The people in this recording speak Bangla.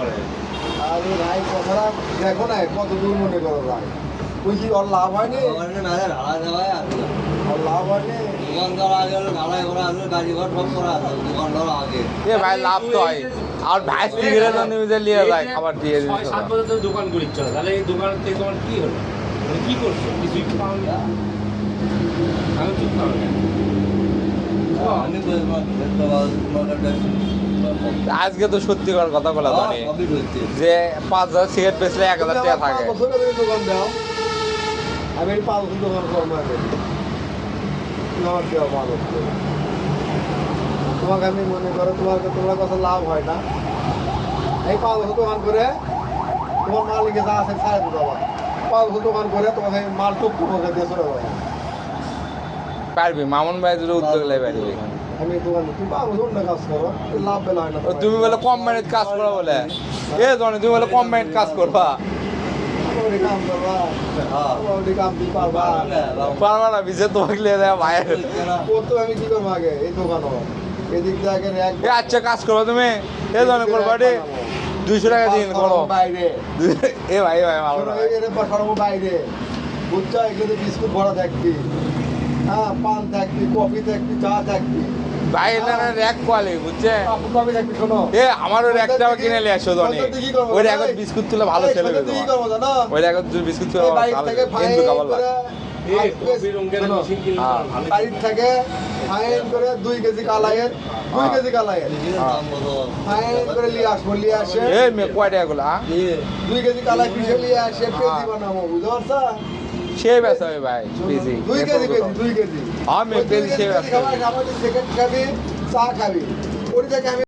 করে। আরে ভাই কথাটা দেখো না কত দূর মনে করো ভাই ওই কি ওর লাভ হয়নি ওর লাভ হয়নি এ ভাই লাভ তো হয় আর ভাই সিগারে তো নিউজে নিয়ে যায় খাবার দিয়ে দিচ্ছে 6-7 বছর তো দোকান করি চলো, তাহলে এই দোকান থেকে তোমার কি হলো? মানে কি করছো? কিছুই তো পাওনি। আমি ঠিক পাবো না। আজকে তো সত্যিকার কথা বলা জানি যে 5,000 সিগারেট বেচলে 1,000 টাকা থাকে। বছর ধরে দোকান দাও আমি এই 5 বছর দোকান করবো আগে আমার দেওয়া ভালো তোমাকে আমি মনে করো তোমার কথা লাভ হয় না এই 5 বছর দোকান করে তোমার মালিকে যা আছে ছাড়ে তো বাবা 5 বছর দোকান করে তোমাকে মাল টুক তোমাকে দিয়ে চলে যাবে পারবি মামুন ভাই যদি উদ্যোগ লাই পারবি আমি দোকান তুমি 5 বছর অন্য কাজ করো লাভ বেলা হয় না তুমি বলে কোম্পানিতে কাজ করো বলে এ জনে তুমি বলে কোম্পানিতে কাজ করবা ওই কাম করবা ওই কাম দিতে পারবা পারবা না বিজে তোমাকে লিয়ে দেয় ভাই করতে আমি কি করবো আগে এই দোকানও এদিক দিয়ে আগে এক এ আচ্ছা কাজ করবা তুমি এ জনে করবা রে 200 টাকা দিন করো বাইরে এ ভাই ভাই ভালো না এর পাঠাবো বাইরে বুঝছো এগুলো বিস্কুট ভরা থাকবি হ্যাঁ পান থাকবি কফি থাকবি চা থাকবি ভাই এটা র‍্যাক কোয়ালি বুঝছে কফি থাকবি শোনো এ আমারও র‍্যাকটাও কিনে নিয়ে আসো জনে ওই র‍্যাকত বিস্কুট তুলে ভালো ছেলে হবে কি তোমার করবো জানো ওই র‍্যাকত বিস্কুট তুলে ভালো কিন্তু খাবার লাগে এই কফি রঙের মেশিন কিনলে ভালো। বাড়ির থেকে ফাইন করে 2 কেজি কালাইয়ের 2 কেজি কালাইয়ের ফাইন করে নিয়ে আসে এ মে কয় টাকা গুলো 2 কেজি কালাই পিছে নিয়ে আসে পেজি বানাবো বুঝতে পারছো সে বেচা হবে ভাই পেজি 2 কেজি পেজি 2 কেজি আমি পেজি সে বেচা খাবার সেকেন্ড খাবি চা খাবি ওই থেকে আমি